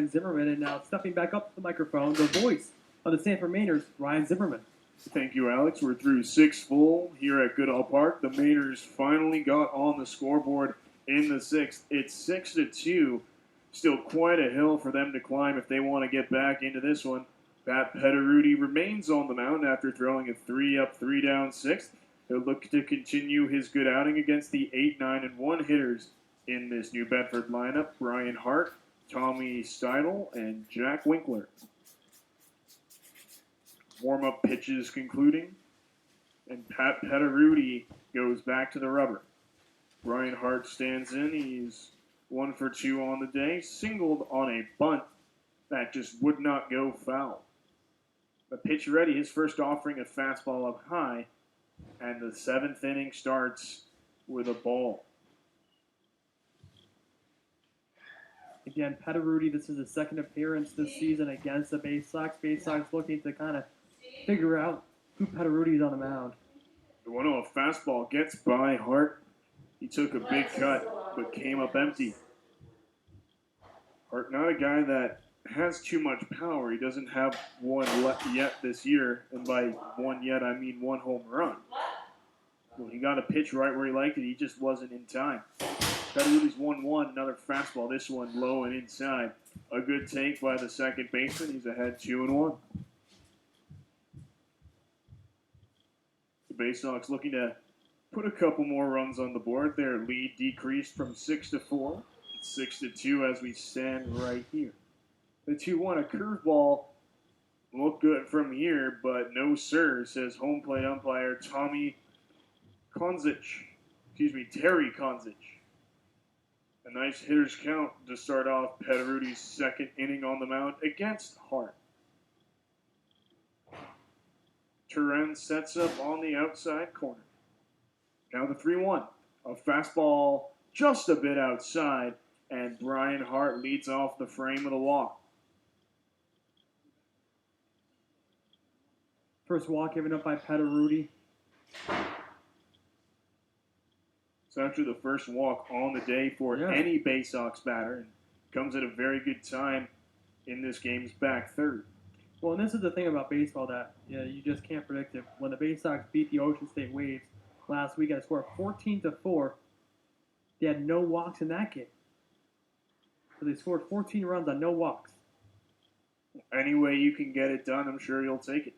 Zimmerman, and now stepping back up to the microphone, the voice of the Sanford Mainers, Ryan Zimmerman. Thank you, Alex. We're through 6 full here at Goodall Park. The Mainers finally got on the scoreboard in the 6th. It's 6-2. Still quite a hill for them to climb if they want to get back into this one. Pat Petteruti remains on the mound after throwing a 3-up, 3-down 6th. He'll look to continue his good outing against the 8, 9, and 1 hitters in this New Bedford lineup. Brian Hart, Tommy Steidel, and Jack Winkler. Warm-up pitches concluding, and Pat Petteruti goes back to the rubber. Brian Hart stands in. He's 1 for 2 on the day, singled on a bunt that just would not go foul. The pitch ready, his first offering a fastball up high, and the 7th inning starts with a ball. Again, Petteruti, this is his second appearance this season against the Bay Sox. Bay Sox looking to kind of figure out who Petteruti is on the mound. The 1-0 fastball gets by Hart. He took a big cut, but came up empty. Hart, not a guy that has too much power. He doesn't have one yet this year, and by one yet, I mean 1 home run. Well, he got a pitch right where he liked it. He just wasn't in time. Petteruti's 1-1, another fastball. This one low and inside. A good take by the second baseman. He's ahead 2-1. The Bay Sox looking to put a couple more runs on the board. Their lead decreased from 6-4. It's 6-2 as we stand right here. The 2-1, a curveball, looked good from here, but no sir, says home plate umpire Terry Konzich. A nice hitter's count to start off Petteruti's second inning on the mound against Hart. Turan sets up on the outside corner. Now the 3-1. A fastball just a bit outside, and Brian Hart leads off the frame with a walk. First walk given up by Petteruti. It's actually the first walk on the day for any Bay Sox batter, and comes at a very good time in this game's back third. Well, and this is the thing about baseball that you just can't predict it. When the Bay Sox beat the Ocean State Waves last week at a score of 14-4, they had no walks in that game. So they scored 14 runs on no walks. Any way you can get it done, I'm sure you'll take it.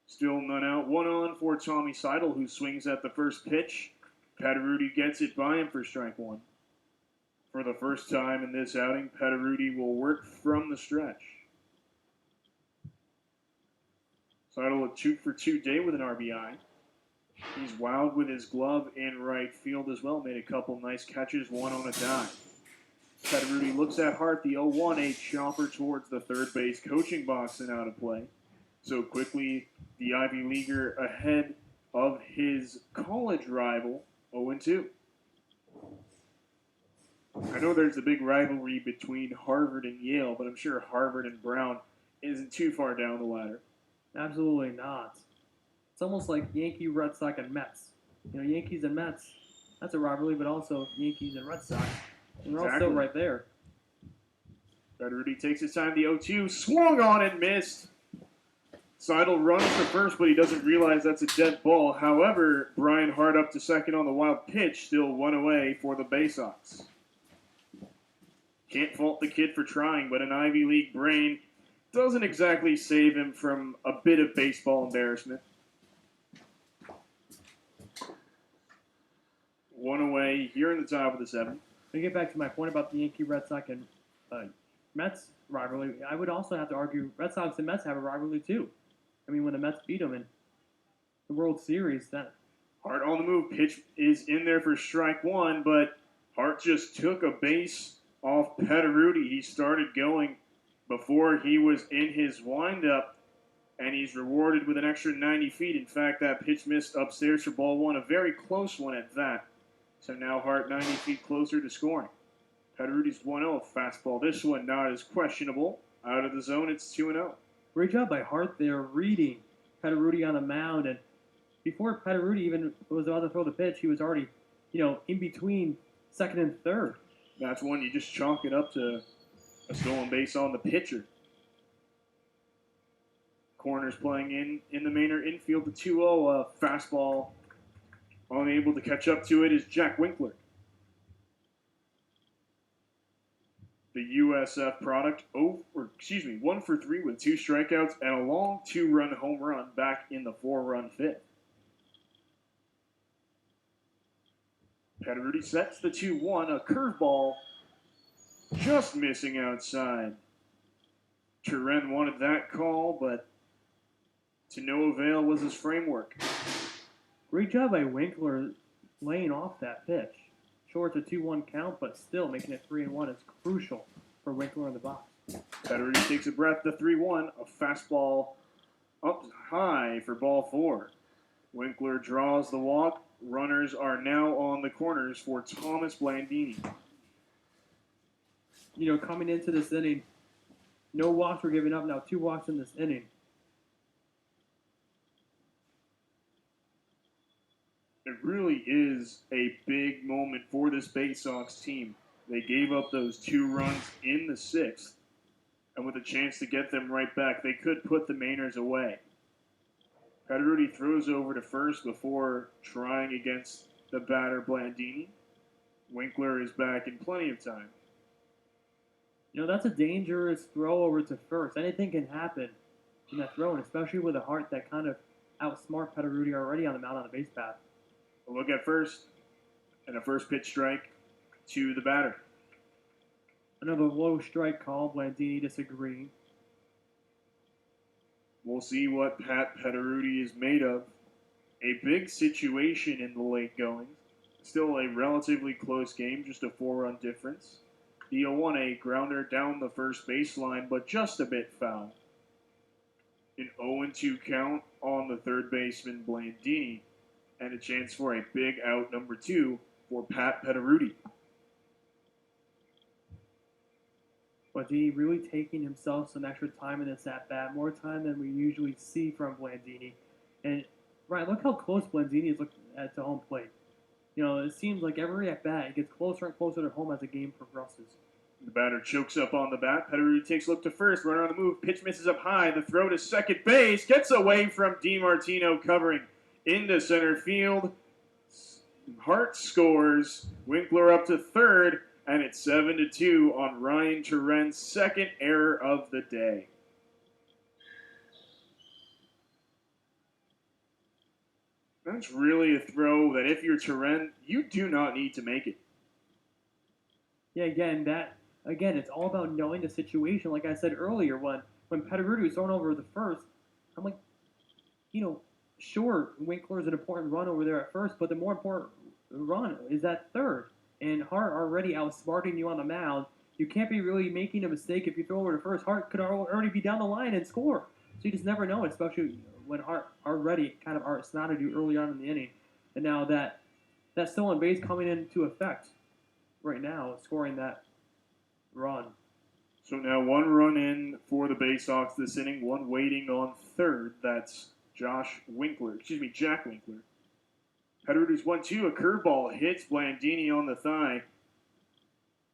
Still none out. 1 on for Tommy Seidel, who swings at the first pitch. Petteruti gets it by him for strike 1. For the first time in this outing, Petteruti will work from the stretch. Seidel a 2 for 2 day with an RBI. He's wowed with his glove in right field as well. Made a couple nice catches, one on a dive. Petteruti looks at Hart, the 0-1, a chopper towards the third base coaching box and out of play. So quickly, the Ivy Leaguer ahead of his college rival, 0-2. I know there's a big rivalry between Harvard and Yale, but I'm sure Harvard and Brown isn't too far down the ladder. Absolutely not. It's almost like Yankee, Red Sox, and Mets. Yankees and Mets, that's a rivalry, but also Yankees and Red Sox. And they're all still right there. Petteruti takes his time, the 0-2, swung on and missed. Seidel runs to first, but he doesn't realize that's a dead ball. However, Brian Hart up to second on the wild pitch, still 1 away for the Bay Sox. Can't fault the kid for trying, but an Ivy League brain doesn't exactly save him from a bit of baseball embarrassment. 1 away here in the top of the 7th. To get back to my point about the Yankee, Red Sox, and Mets rivalry, I would also have to argue Red Sox and Mets have a rivalry too. I mean, when the Mets beat them in the World Series, that Hart on the move. Pitch is in there for strike 1, but Hart just took a base off Petteruti. He started going before he was in his windup, and he's rewarded with an extra 90 feet. In fact, that pitch missed upstairs for ball 1, a very close one at that. So now Hart 90 feet closer to scoring. Petteruti's 1-0 fastball. This one not as questionable. Out of the zone, it's 2-0. Great job by Hart there reading Petteruti on the mound. And before Petteruti even was about to throw the pitch, he was already, in between second and third. That's one you just chalk it up to A stolen base on the pitcher. Corners playing in the Maynard infield. The 2-0 fastball. Unable to catch up to it is Jack Winkler. The USF product, 1 for 3 with 2 strikeouts and a long 2-run home run back in the 4-run fifth. Pederuti sets the 2-1, a curveball just missing outside. Turen wanted that call, but to no avail was his framework. Great job by Winkler laying off that pitch. Sure, it's a 2-1 count, but still making it 3-1 is crucial for Winkler in the box. Pederuti takes a breath, the 3-1, a fastball up high for ball 4. Winkler draws the walk. Runners are now on the corners for Thomas Blandini. You know, coming into this inning, no walks were given up. Now 2 walks in this inning. It really is a big moment for this Bay Sox team. They gave up those 2 runs in the 6th, and with a chance to get them right back, they could put the Mainers away. Pederuti throws over to first before trying against the batter Blandini. Winkler is back in plenty of time. You know, that's a dangerous throw over to first. Anything can happen in that throw, and especially with a Hart that kind of outsmart Pederuti already on the mound on the base path. A look at first, and a first pitch strike to the batter. Another low strike call, Blandini disagreeing. We'll see what Pat Pederuti is made of. A big situation in the late goings. Still a relatively close game, just a 4-run difference. The 0-1, a grounder down the first baseline, but just a bit foul. An 0-2 count on the third baseman Blandini, and a chance for a big out number 2 for Pat Pederuti. Blandini really taking himself some extra time in this at-bat, more time than we usually see from Blandini. And, right, look how close Blandini is to home plate. You know, it seems like every at-bat, it gets closer and closer to home as the game progresses. The batter chokes up on the bat. Pederuti takes a look to first, runner on the move, pitch misses up high, the throw to second base, gets away from DiMartino covering into center field. Hart scores, Winkler up to third, and it's 7-2 on Ryan Turen's second error of the day. That's really a throw that if you're Turen, you do not need to make it. Yeah, again, it's all about knowing the situation. Like I said earlier, when Pederuti was thrown over the first, I'm like, you know, sure, Winkler's an important run over there at first, but the more important run is at third. And Hart already outsmarting you on the mound. You can't be really making a mistake if you throw over to first. Hart could already be down the line and score. So you just never know, especially when Hart already kind of outsmarted you early on in the inning. And now that's still on base coming into effect right now, scoring that run. So now 1 run in for the Bay Sox this inning, 1 waiting on third. That's Jack Winkler. Pederuti's 1-2, a curveball hits Blandini on the thigh.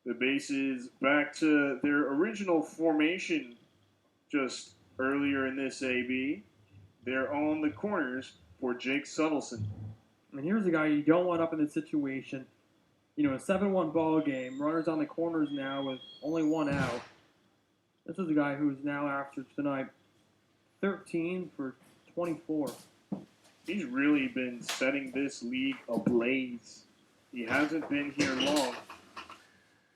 The bases back to their original formation just earlier in this AB. They're on the corners for Jake Suttleson. And here's a guy you don't want up in this situation. You know, a 7-1 ball game. Runners on the corners now with only 1 out. This is a guy who's now, after tonight, 13 for 24. He's really been setting this league ablaze. He hasn't been here long,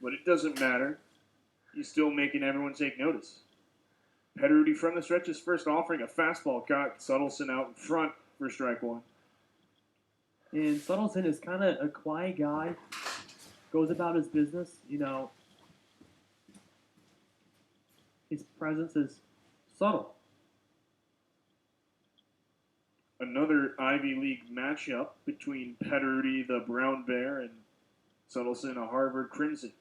but it doesn't matter. He's still making everyone take notice. Pederuti from the stretch is first offering a fastball, got Suttleson out in front for strike 1. And Suttleson is kind of a quiet guy, goes about his business, you know. His presence is subtle. Another Ivy League matchup between Pederuti, the Brown Bear, and Suttleson, a Harvard Crimson.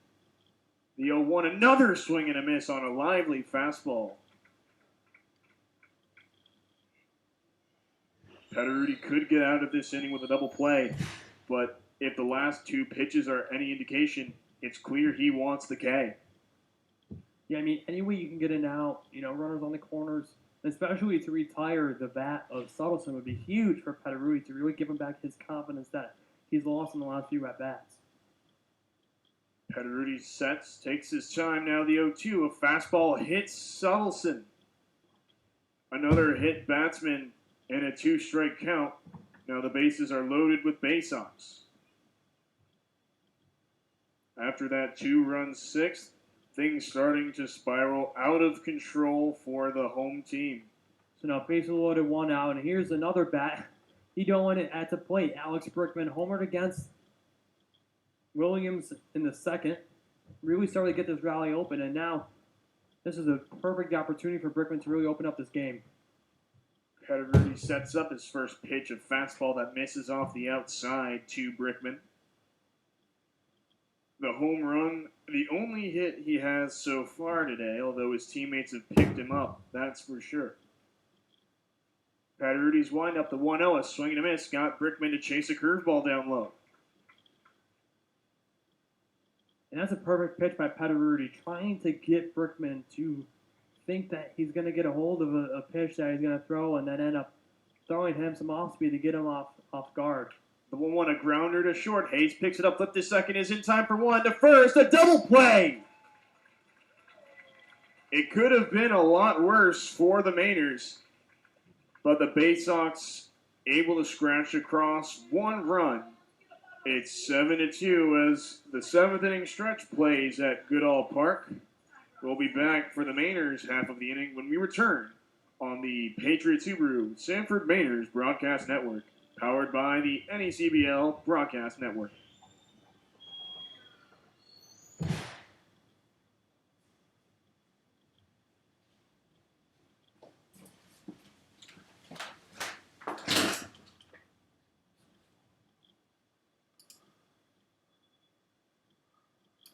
The 0-1, another swing and a miss on a lively fastball. Pederuti could get out of this inning with a double play, but if the last 2 pitches are any indication, it's clear he wants the K. Yeah, I mean, any way you can get an out, runners on the corners, especially to retire the bat of Suttleson would be huge for Petteruti to really give him back his confidence that he's lost in the last few at bats. Petteruti sets, takes his time. Now the 0-2. A fastball hits Suttleson. Another hit batsman and a 2-strike count. Now the bases are loaded with Bay Sox. After that 2-run sixth, things starting to spiral out of control for the home team. So now bases loaded, 1 out, and here's another bat. He don't want it at the plate. Alex Brickman homered against Williams in the second. Really started to get this rally open, and now this is a perfect opportunity for Brickman to really open up this game. Petteruti sets up his first pitch, a fastball that misses off the outside to Brickman. The home run, the only hit he has so far today, although his teammates have picked him up, that's for sure. Petteruti's windup, the 1-0, a swing and a miss, got Brickman to chase a curveball down low. And that's a perfect pitch by Petteruti, trying to get Brickman to think that he's going to get a hold of a pitch that he's going to throw and then end up throwing him some off speed to get him off guard. The 1-1, a grounder to short. Hayes picks it up, flip to second, is in time for one. To first, a double play! It could have been a lot worse for the Mainers, but the Bay Sox able to scratch across 1 run. It's 7-2 as the 7th inning stretch plays at Goodall Park. We'll be back for the Mainers half of the inning when we return on the Patriot Subaru Sanford Mainers Broadcast Network, powered by the NECBL Broadcast Network.